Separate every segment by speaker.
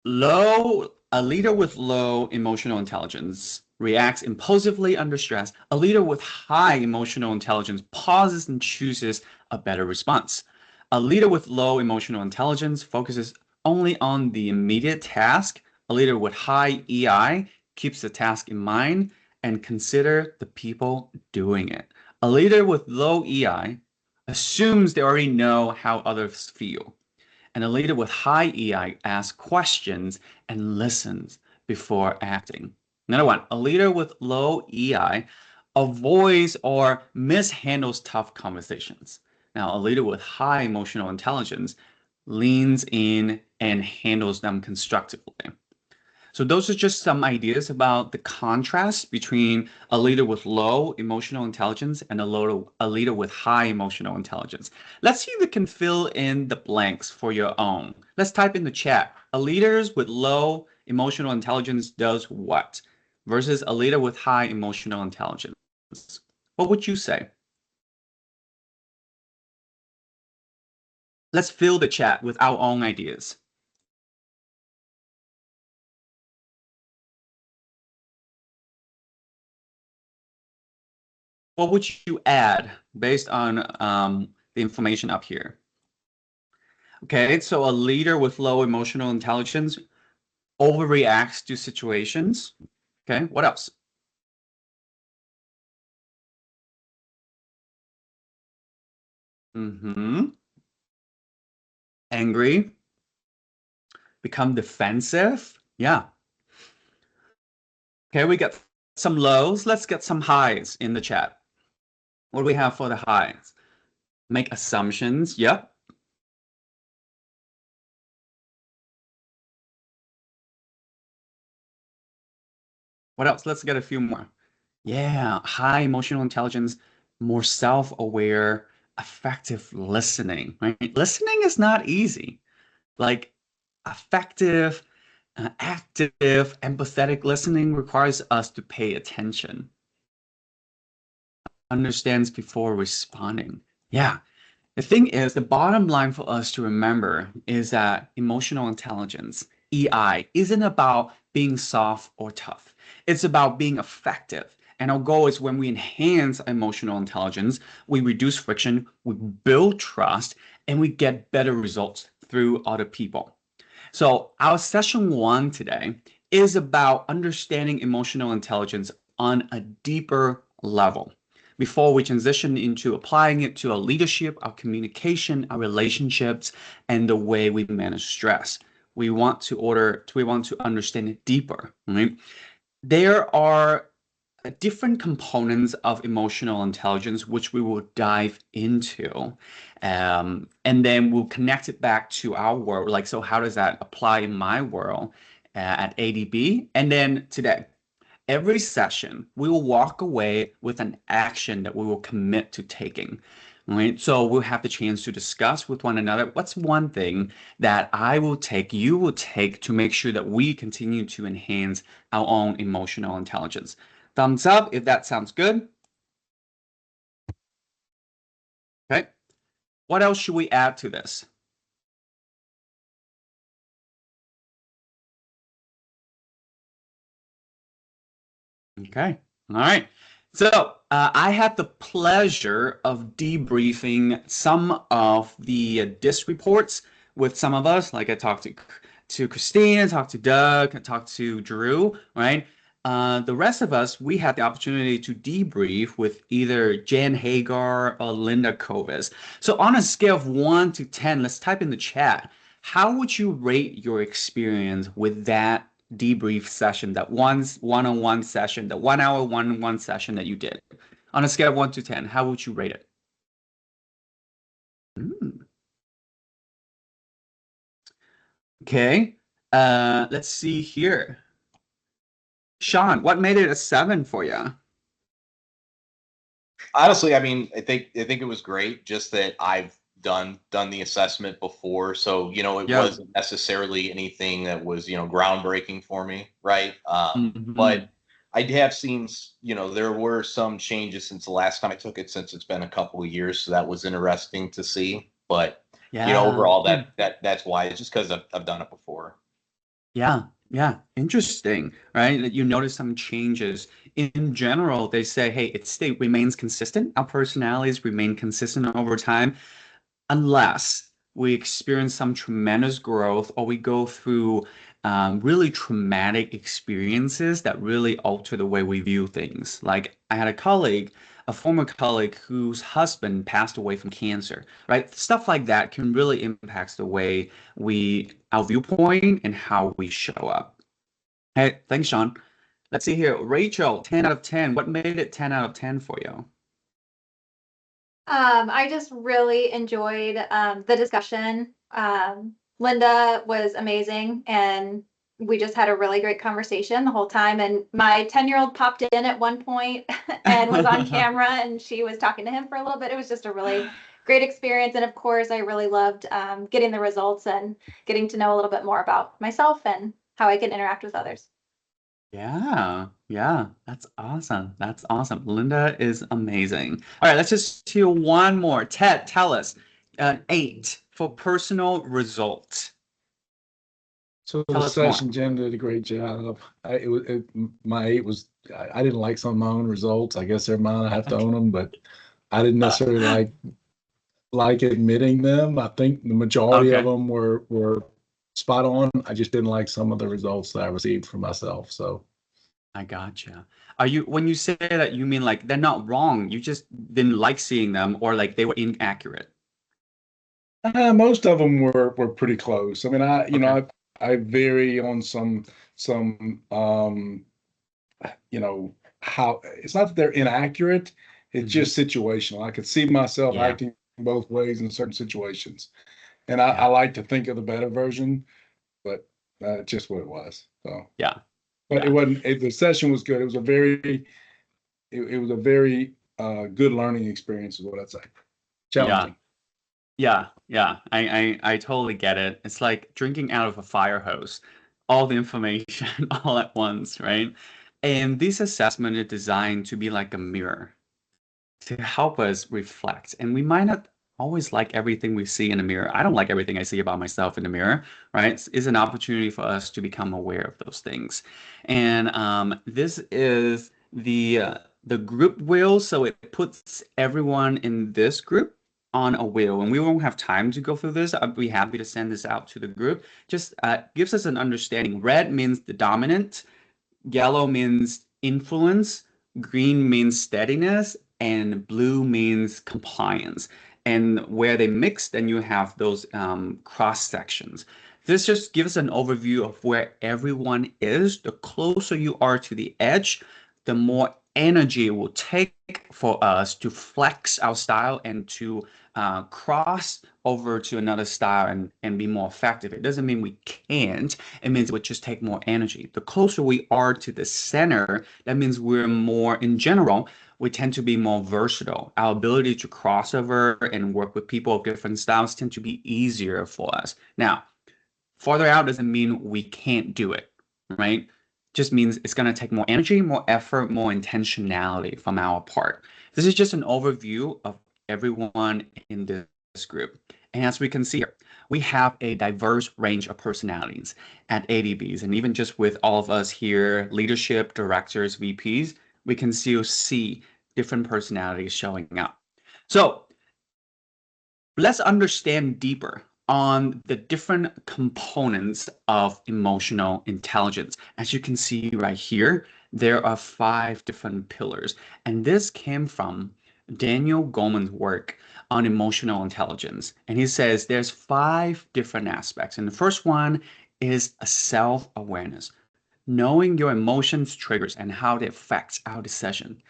Speaker 1: A leader with low emotional intelligence reacts impulsively under stress. A leader with high emotional intelligence pauses and chooses a better response. A leader with low emotional intelligence focuses only on the immediate task. A leader with high EI keeps the task in mind and consider the people doing it. A leader with low EI assumes they already know how others feel. And a leader with high EI asks questions and listens before acting. Another one, a leader with low EI avoids or mishandles tough conversations. Now, a leader with high emotional intelligence leans in and handles them constructively. So those are just some ideas about the contrast between a leader with low emotional intelligence and a leader with high emotional intelligence. Let's see if you can fill in the blanks for your own. Let's type in the chat. A leader with low emotional intelligence does what? Versus a leader with high emotional intelligence. What would you say? Let's fill the chat with our own ideas. What would you add based on the information up here? Okay, so a leader with low emotional intelligence overreacts to situations. Okay, what else? Angry, become defensive. Yeah. Okay, we got some lows. Let's get some highs in the chat. What do we have for the highs? Make assumptions. Yep. What else? Let's get a few more. Yeah, high emotional intelligence, more self-aware, effective listening, right? Listening is not easy. Like effective, active, empathetic listening requires us to pay attention, understands before responding. Yeah. The thing is, the bottom line for us to remember is that emotional intelligence, EI, isn't about being soft or tough. It's about being effective. And our goal is when we enhance emotional intelligence, we reduce friction, we build trust, and we get better results through other people. So, our session one today is about understanding emotional intelligence on a deeper level before we transition into applying it to our leadership, our communication, our relationships, and the way we manage stress. We want to understand it deeper, right? There are different components of emotional intelligence, which we will dive into. And then we'll connect it back to our world. Like, so how does that apply in my world at ADB? And then today, every session, we will walk away with an action that we will commit to taking. Right? So we'll have the chance to discuss with one another what's one thing that I will take, you will take to make sure that we continue to enhance our own emotional intelligence. Thumbs up if that sounds good. Okay. What else should we add to this? Okay. All right. So I had the pleasure of debriefing some of the DIS reports with some of us. Like I talked to Christine, I talked to Doug, I talked to Drew, right? The rest of us, we had the opportunity to debrief with either Jan Hagar or Linda Kovis. So on a scale of 1 to 10, let's type in the chat. How would you rate your experience with that debrief session, that one-on-one session, the 1 hour one-on-one session that you did? On a scale of 1 to 10, how would you rate it? Mm, okay. Let's see here. Sean, what made it a 7 for you?
Speaker 2: Honestly, I mean, I think it was great. Just that I've done the assessment before, so it
Speaker 1: Yeah.
Speaker 2: wasn't necessarily anything that was groundbreaking for me, right?
Speaker 1: Mhm.
Speaker 2: But I have seen, there were some changes since the last time I took it, since it's been a couple of years, so that was interesting to see. But
Speaker 1: Yeah.
Speaker 2: overall,
Speaker 1: Good.
Speaker 2: that's why it's just because I've done it before.
Speaker 1: Yeah, yeah, interesting, right? That you notice some changes. In general, they say, hey, it stay remains consistent. Our personalities remain consistent over time, unless we experience some tremendous growth or we go through really traumatic experiences that really alter the way we view things. Like I had a colleague, a former colleague whose husband passed away from cancer, right? Stuff like that can really impact the way our viewpoint and how we show up. Hey, thanks, Sean. Let's see here. Rachel, 10 out of 10. What made it 10 out of 10 for you?
Speaker 3: I just really enjoyed the discussion. Linda was amazing, and we just had a really great conversation the whole time. And my 10-year-old popped in at one point and was on camera, and she was talking to him for a little bit. It was just a really great experience. And of course, I really loved getting the results and getting to know a little bit more about myself and how I can interact with others.
Speaker 1: Yeah, yeah, that's awesome. That's awesome. Linda is amazing. All right, let's just do one more. Ted, tell us, 8 for personal results.
Speaker 4: So the
Speaker 1: Tell us more.
Speaker 4: session, Jen did a great job. My eight was, I didn't like some of my own results. I guess they're mine. I have to
Speaker 1: Okay.
Speaker 4: own them, but I didn't necessarily like admitting them. I think the majority of
Speaker 1: Okay,
Speaker 4: them were spot on. I just didn't like some of the results that I received for myself. So
Speaker 1: I gotcha. Are you, when you say that, you mean like they're not wrong, you just didn't like seeing them or like they were inaccurate?
Speaker 4: most of them were pretty close. I mean,
Speaker 1: Okay.
Speaker 4: I vary on some how it's not that they're inaccurate, it's
Speaker 1: Hmm.
Speaker 4: just situational. I could see myself
Speaker 1: Yeah,
Speaker 4: acting both ways in certain situations. And I
Speaker 1: yeah,
Speaker 4: like to think of the better version, but that's just what it was. So,
Speaker 1: yeah,
Speaker 4: but
Speaker 1: yeah,
Speaker 4: the session was good. It was it was a very good learning experience, is what I'd say.
Speaker 1: yeah.
Speaker 4: Challenging.
Speaker 1: Yeah, yeah, I totally get it. It's like drinking out of a fire hose, all the information all at once, right? And this assessment is designed to be like a mirror to help us reflect. And we might not always like everything we see in the mirror. I don't like everything I see about myself in the mirror, right? It's an opportunity for us to become aware of those things. And this is the group wheel, so it puts everyone in this group on a wheel. And we won't have time to go through this. I'd be happy to send this out to the group. Just gives us an understanding. Red means the dominant, yellow means influence, green means steadiness, and blue means compliance. And where they mix, then you have those cross sections. This just gives an overview of where everyone is. The closer you are to the edge, the more energy it will take for us to flex our style and to cross over to another style and be more effective. It doesn't mean we can't, it means it would just take more energy. The closer we are to the center, that means we're more, in general, we tend to be more versatile. Our ability to cross over and work with people of different styles tend to be easier for us. Now, farther out doesn't mean we can't do it, right? Just means it's going to take more energy, more effort, more intentionality from our part. This is just an overview of everyone in this group. And as we can see here, we have a diverse range of personalities at ADBs. And even just with all of us here, leadership, directors, VPs, we can still see different personalities showing up. So let's understand deeper on the different components of emotional intelligence. As you can see right here, there are 5 different pillars, and this came from Daniel Goleman's work on emotional intelligence. And he says there's 5 different aspects. And the first one is a self-awareness, knowing your emotions, triggers, and how they affect our decision.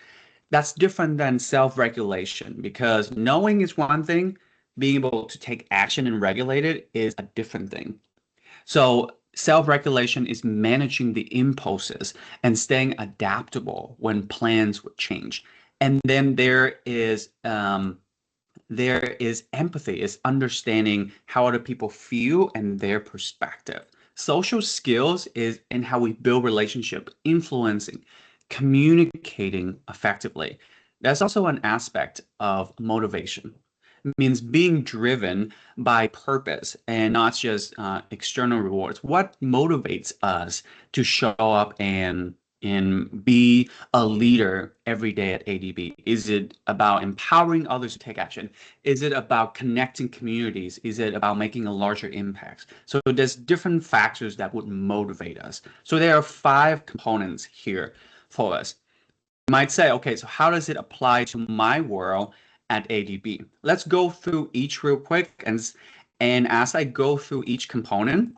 Speaker 1: That's different than self-regulation because knowing is one thing, being able to take action and regulate it is a different thing. So self-regulation is managing the impulses and staying adaptable when plans would change. And then there is empathy, is understanding how other people feel and their perspective. Social skills is in how we build relationship, influencing, communicating effectively. That's also an aspect of motivation. means being driven by purpose and not just external rewards. What motivates us to show up and be a leader every day at ADB? Is it about empowering others to take action? Is it about connecting communities? Is it about making a larger impact? So there's different factors that would motivate us. So there are 5 components here for us. You might say, okay, so how does it apply to my world at ADB? Let's go through each real quick, and as I go through each component,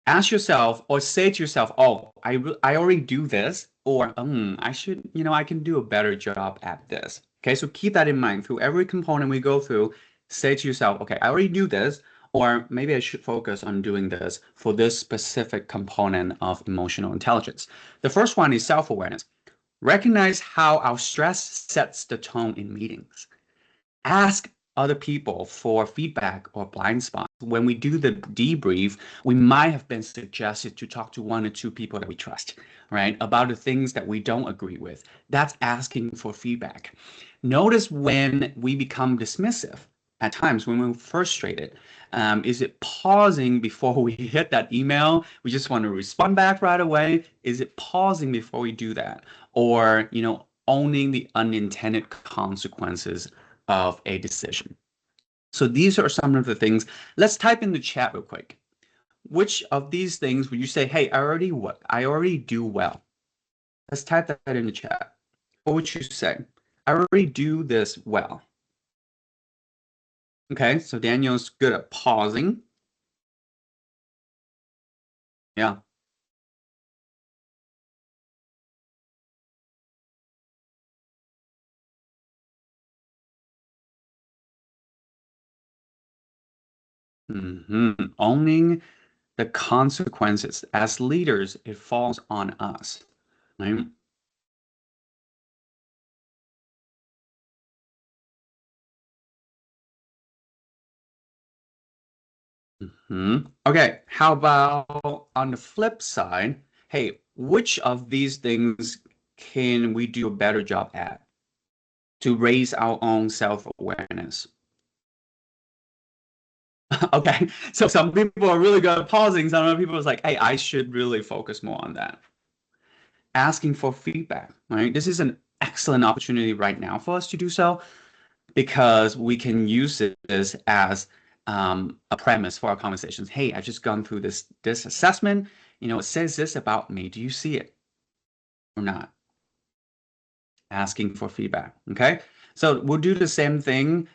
Speaker 1: ask yourself or say to yourself, oh, I already do this, or I should, I can do a better job at this. Okay, so keep that in mind through every component we go through. Say to yourself, okay, I already do this, or maybe I should focus on doing this for this specific component of emotional intelligence. The first one is self-awareness. Recognize how our stress sets the tone in meetings. Ask other people for feedback or blind spots. When we do the debrief, we might have been suggested to talk to 1 or 2 people that we trust, right? About the things that we don't agree with. That's asking for feedback. Notice when we become dismissive at times, when we're frustrated. Is it pausing before we hit that email? We just want to respond back right away. Is it pausing before we do that? Or, owning the unintended consequences of a decision. So these are some of the things. Let's type in the chat real quick. Which of these things would you say, hey, I already do well? Let's type that in the chat. What would you say? I already do this well. Okay, so Daniel's good at pausing. Yeah. Owning the consequences. As leaders, it falls on us, right? Okay, how about on the flip side? Hey, which of these things can we do a better job at to raise our own self-awareness? Okay, so some people are really good at pausing. Some other people are like, hey, I should really focus more on that. Asking for feedback, right? This is an excellent opportunity right now for us to do so because we can use this as a premise for our conversations. Hey, I've just gone through this assessment. It says this about me. Do you see it or not? Asking for feedback. Okay, so we'll do the same thing.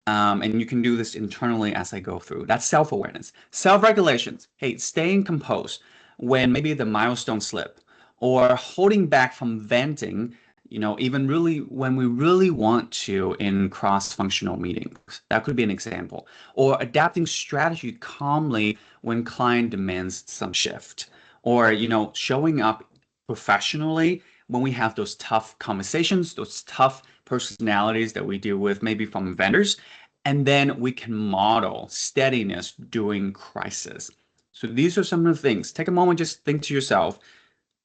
Speaker 1: And you can do this internally as I go through. That's self-awareness. Self-regulations. Hey, staying composed when maybe the milestones slip, or holding back from venting, even really when we really want to in cross-functional meetings. That could be an example. Or adapting strategy calmly when client demands some shift. Or, showing up professionally when we have those tough conversations, those tough personalities that we deal with, maybe from vendors, and then we can model steadiness during crisis. So these are some of the things. Take a moment, just think to yourself,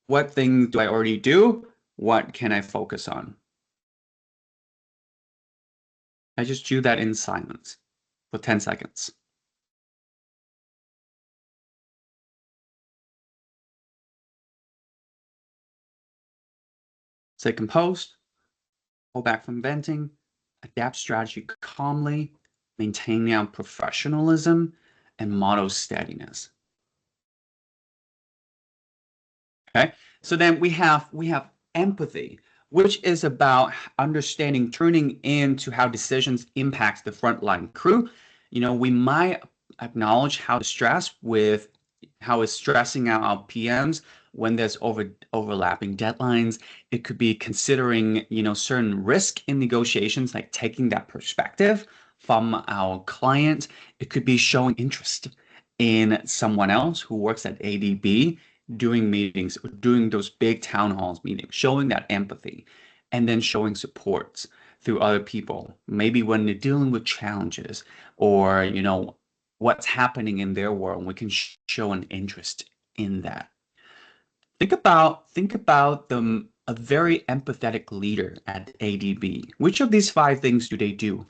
Speaker 1: what thing do I already do? What can I focus on? I just do that in silence for 10 seconds. Stay composed, hold back from venting, adapt strategy calmly, maintaining our professionalism, and model steadiness. Okay, so then we have empathy, which is about understanding, tuning into how decisions impact the frontline crew. We might acknowledge how the stress with how it's stressing out our PMs when there's overlapping deadlines. It could be considering, certain risk in negotiations, like taking that perspective from our client. It could be showing interest in someone else who works at ADB doing meetings, doing those big town halls meetings, showing that empathy, and then showing supports through other people. Maybe when they're dealing with challenges or, what's happening in their world, we can show an interest in that. Think about a very empathetic leader at ADB. Which of these 5 things do they do?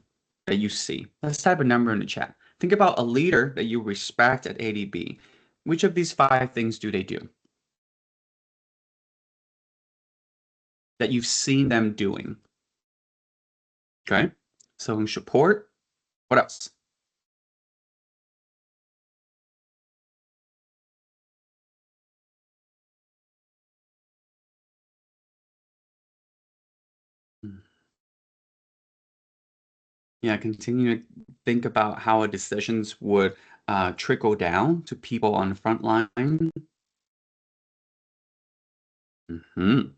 Speaker 1: that you see? Let's type a number in the chat. Think about a leader that you respect at ADB. Which of these 5 things do they do that you've seen them doing? Okay, so in support, what else? Yeah, continue to think about how decisions would trickle down to people on the front line. Mhm.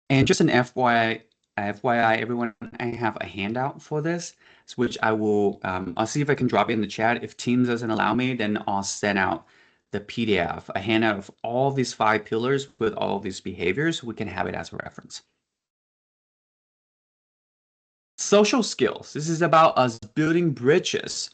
Speaker 1: And just an FYI, everyone, I have a handout for this, which I'll see if I can drop it in the chat. If Teams doesn't allow me, then I'll send out the PDF, a handout of all these 5 pillars with all these behaviors. We can have it as a reference. Social skills. This is about us building bridges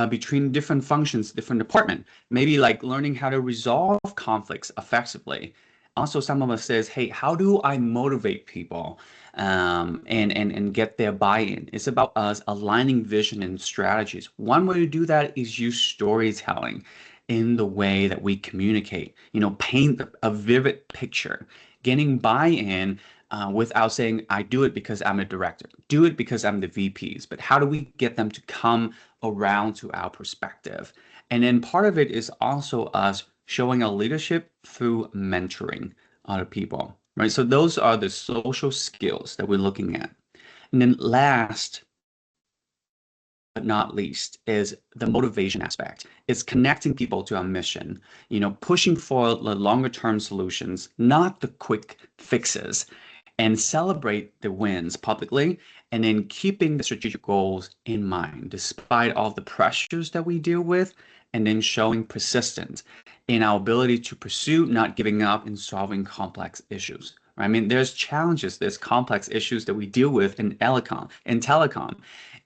Speaker 1: between different functions, different department. Maybe like learning how to resolve conflicts effectively. Also, some of us says, hey, how do I motivate people and get their buy-in? It's about us aligning vision and strategies. One way to do that is use storytelling in the way that we communicate. Paint a vivid picture, getting buy-in without saying, I do it because I'm a director, do it because I'm the VPs. But how do we get them to come around to our perspective? And then part of it is also us showing our leadership through mentoring other people, right? So those are the social skills that we're looking at. And then last but not least is the motivation aspect. It's connecting people to our mission, pushing for the longer term solutions, not the quick fixes, and celebrate the wins publicly, and then keeping the strategic goals in mind despite all the pressures that we deal with, and then showing persistence in our ability to pursue, not giving up in solving complex issues. I mean, there's challenges, there's complex issues that we deal with in telecom,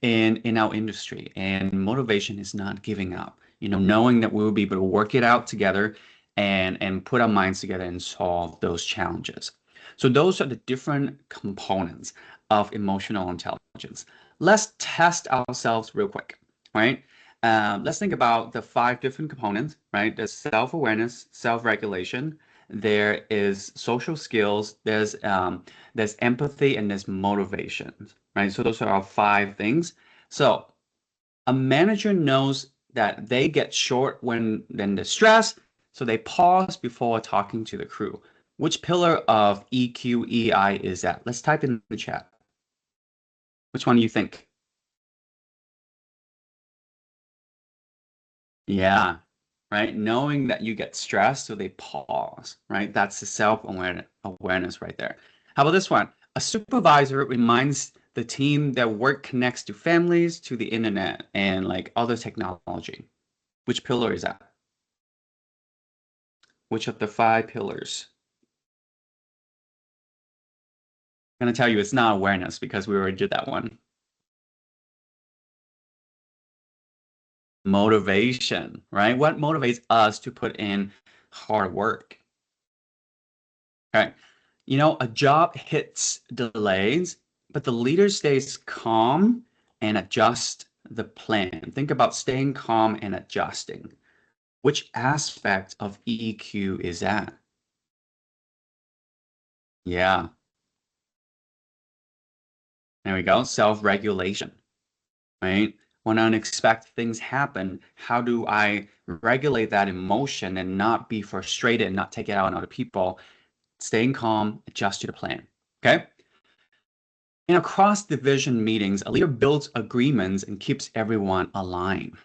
Speaker 1: in our industry, and motivation is not giving up. Knowing that we will be able to work it out together and put our minds together and solve those challenges. So those are the different components of emotional intelligence. Let's test ourselves real quick, right? Let's think about the 5 different components, right? There's self-awareness, self-regulation. There is social skills. There's empathy, and there's motivation, right? So those are our 5 things. So a manager knows that they get short when then the stress, so they pause before talking to the crew. Which pillar of EQEI is that? Let's type in the chat. Which one do you think? Yeah, right. Knowing that you get stressed, so they pause, right? That's the self-awareness right there. How about this one? A supervisor reminds the team that work connects to families, to the internet, and like other technology. Which pillar is that? Which of the 5 pillars? I'm going to tell you it's not awareness because we already did that one. Motivation, right? What motivates us to put in hard work? Okay. A job hits delays, but the leader stays calm and adjusts the plan. Think about staying calm and adjusting. Which aspect of EQ is that? Yeah. There we go. Self-regulation, right? When unexpected things happen, how do I regulate that emotion and not be frustrated and not take it out on other people? Staying calm, adjust to the plan. Okay. In across division meetings, a leader builds agreements and keeps everyone aligned.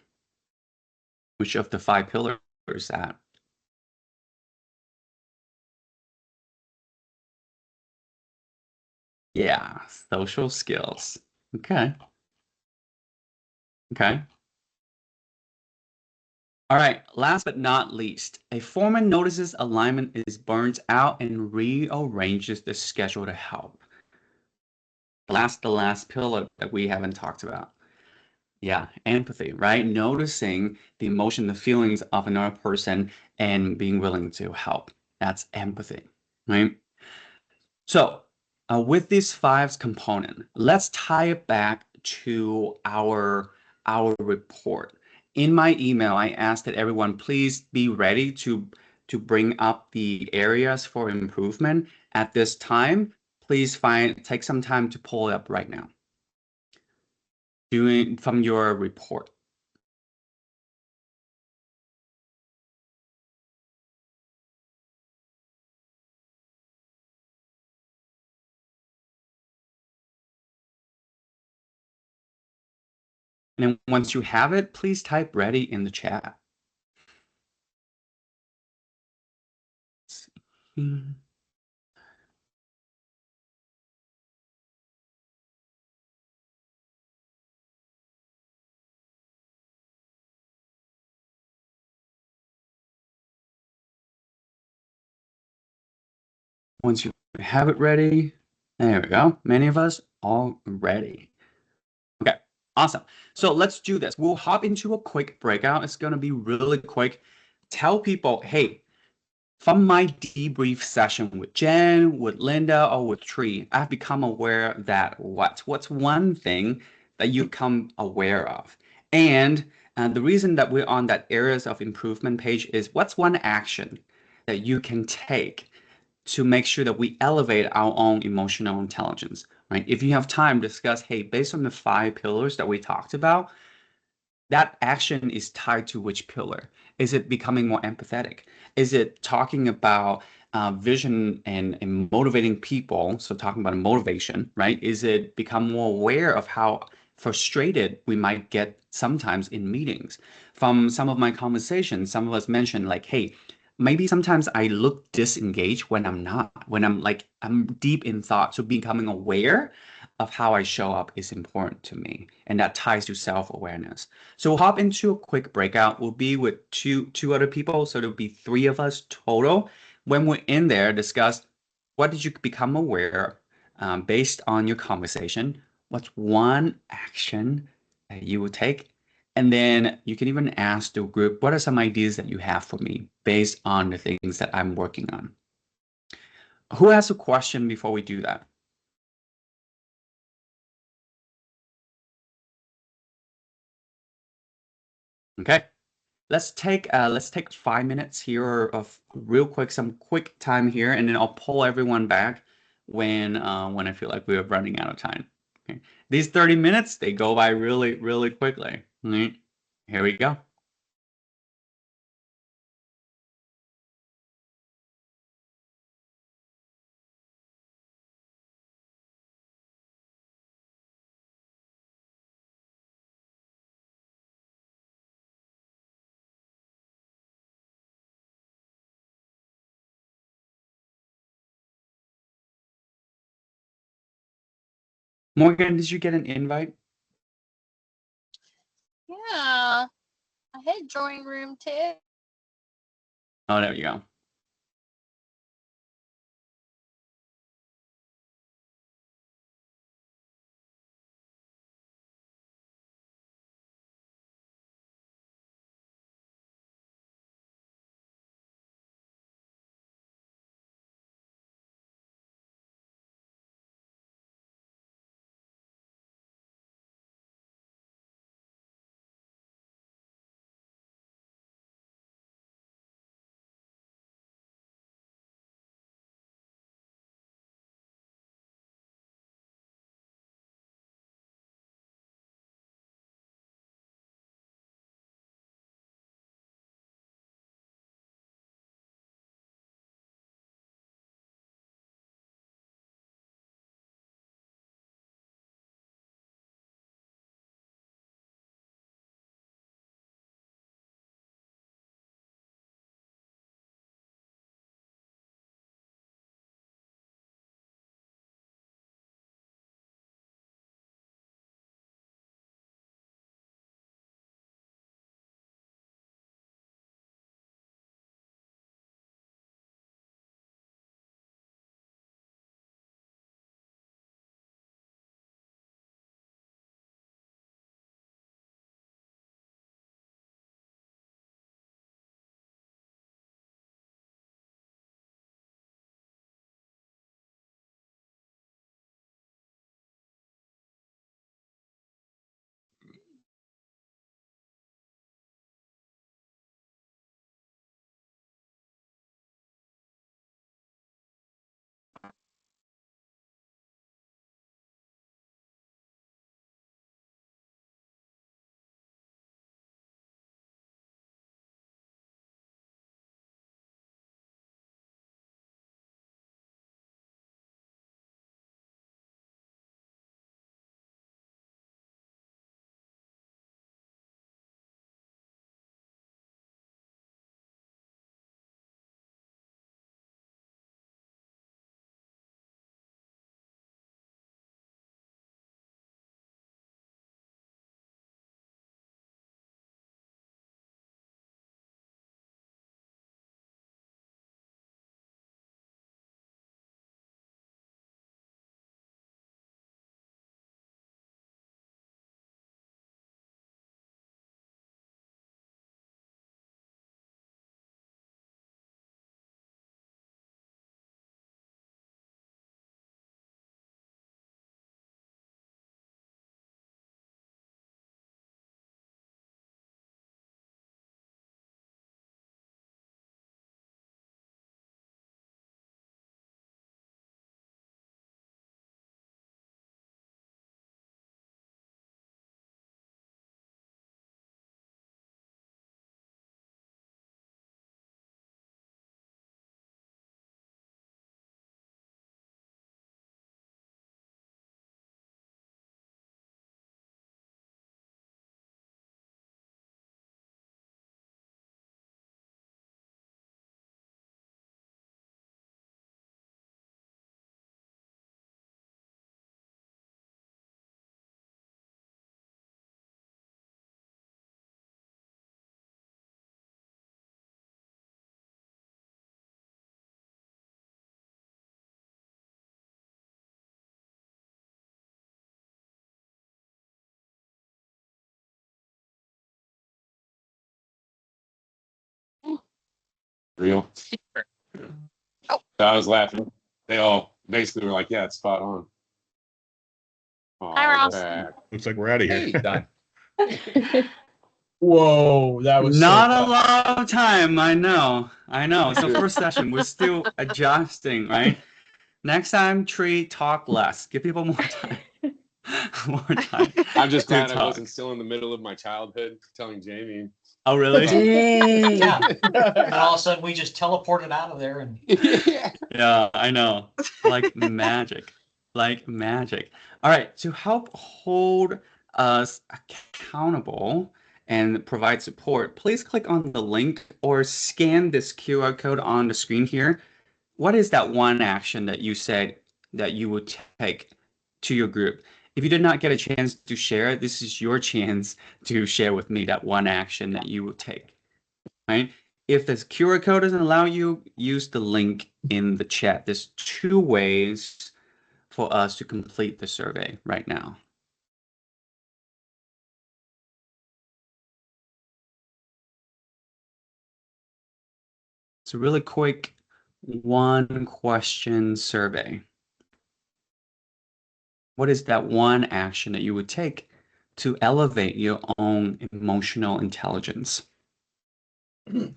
Speaker 1: Which of the 5 pillars is that? Yeah, social skills. Okay. Okay. All right. Last but not least, a foreman notices alignment is burnt out and rearranges the schedule to help. The last pillar that we haven't talked about. Yeah, empathy, right? Noticing the emotion, the feelings of another person and being willing to help. That's empathy, right? So with these 5 components, let's tie it back to our report. In my email, I asked that everyone please be ready to bring up the areas for improvement at this time. Please take some time to pull it up right now. Doing from your report. And then once you have it, please type ready in the chat. Let's see. Once you have it ready, there we go. Many of us all ready. Okay, awesome. So let's do this. We'll hop into a quick breakout. It's going to be really quick. Tell people, hey, from my debrief session with Jen, with Linda, or with Tree, I've become aware that what's one thing that you become aware of? And the reason that we're on that areas of improvement page is what's one action that you can take to make sure that we elevate our own emotional intelligence, right? If you have time, discuss, hey, based on the 5 pillars that we talked about, that action is tied to which pillar? Is it becoming more empathetic? Is it talking about vision and motivating people? So talking about motivation, right? Is it become more aware of how frustrated we might get sometimes in meetings? From some of my conversations, some of us mentioned like, hey, maybe sometimes I look disengaged when I'm not, when I'm deep in thought. So becoming aware of how I show up is important to me. And that ties to self-awareness. So we'll hop into a quick breakout. We'll be with two other people. So there'll be 3 of us total. When we're in there, discuss what did you become aware based on your conversation? What's one action that you will take? And then you can even ask the group, what are some ideas that you have for me based on the things that I'm working on? Who has a question before we do that? Okay. Let's take 5 minutes here of real quick, some quick time here, and then I'll pull everyone back when I feel like we're running out of time. Okay. These 30 minutes, they go by really, really quickly. All right. Here we go. Morgan, did you get an invite?
Speaker 5: Yeah, I had drawing room too.
Speaker 1: Oh, there you go.
Speaker 6: Real.
Speaker 5: Oh.
Speaker 6: I was laughing. They all basically were like, "Yeah, it's spot on." Oh,
Speaker 5: Hi, Ross.
Speaker 6: back.
Speaker 7: Looks like we're out of here.
Speaker 6: Hey,
Speaker 4: Done.
Speaker 8: Whoa, that was
Speaker 1: Not
Speaker 8: so
Speaker 1: a lot of time, I know. It's the first session. We're still adjusting, right? Next time, Tree, talk less. Give people more time. More time.
Speaker 6: I'm just
Speaker 1: to
Speaker 6: glad I
Speaker 1: talk.
Speaker 6: wasn't still in the middle of my childhood telling Jamie.
Speaker 1: Oh, really?
Speaker 8: Yeah.
Speaker 9: And all of a sudden, we just teleported out of there and
Speaker 1: Yeah, I know. Like magic. Like magic. All right, to help hold us accountable and provide support, please click on the link or scan this QR code on the screen here. What is that one action that you said that you would take to your group? If you did not get a chance to share, this is your chance to share with me that one action that you would take, right? If this QR code doesn't allow you, use the link in the chat. There's 2 ways for us to complete the survey right now. It's a really quick 1-question survey. What is that one action that you would take to elevate your own emotional intelligence? Okay,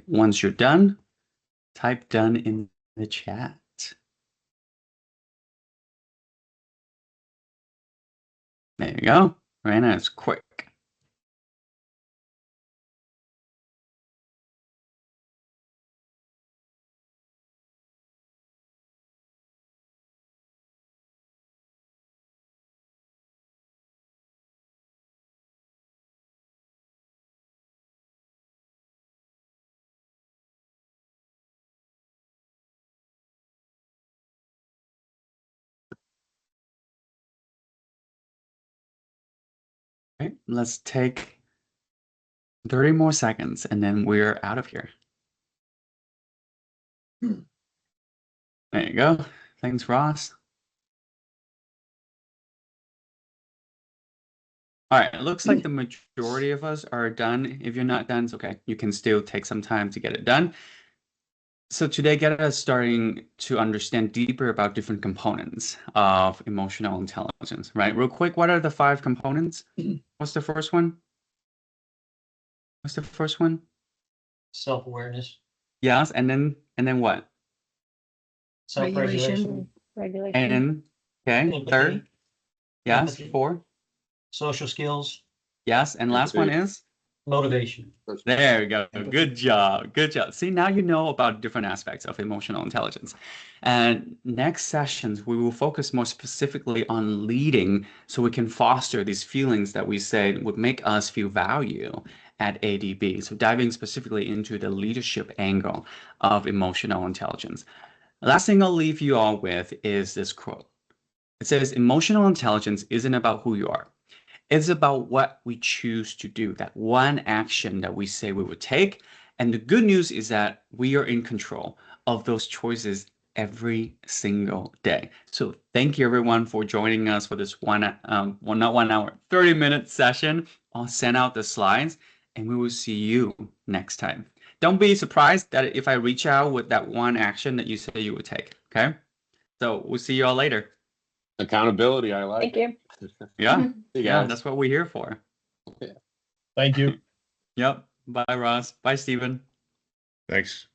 Speaker 1: once you're done, type done in the chat. There you go. Right now, it's quick. Okay, let's take 30 more seconds and then we're out of here. There you go. Thanks, Ross. All right, it looks like the majority of us are done. If you're not done, it's okay. You can still take some time to get it done. So today, get us starting to understand deeper about different components of emotional intelligence, right? Real quick, what are the 5 components? What's the first one? What's the first one?
Speaker 9: self-awareness,
Speaker 1: Yes, and then what?
Speaker 9: self-regulation,
Speaker 1: And okay,
Speaker 9: Empathy.
Speaker 1: 3rd. Yes,
Speaker 9: Empathy.
Speaker 1: 4.
Speaker 9: social skills,
Speaker 1: Yes, and last one is?
Speaker 9: motivation.
Speaker 1: There we go.
Speaker 9: Empathy.
Speaker 1: Good job. Good job. See, now you know about different aspects of emotional intelligence. And next sessions, we will focus more specifically on leading so we can foster these feelings that we said would make us feel value at ADB. So diving specifically into the leadership angle of emotional intelligence. Last thing I'll leave you all with is this quote. It says, emotional intelligence isn't about who you are. It's about what we choose to do, that one action that we say we would take. And the good news is that we are in control of those choices every single day. So thank you everyone for joining us for this not 1 hour, 30-minute session. I'll send out the slides and we will see you next time. Don't be surprised that if I reach out with that one action that you say you would take, okay? So we'll see you all later.
Speaker 6: Accountability, I like.
Speaker 10: Thank you.
Speaker 1: Yeah,
Speaker 6: Hey,
Speaker 1: yeah,
Speaker 6: guys.
Speaker 1: that's what we're here for.
Speaker 8: Thank you.
Speaker 1: Yep. Bye, Ross. Bye, Stephen.
Speaker 7: Thanks.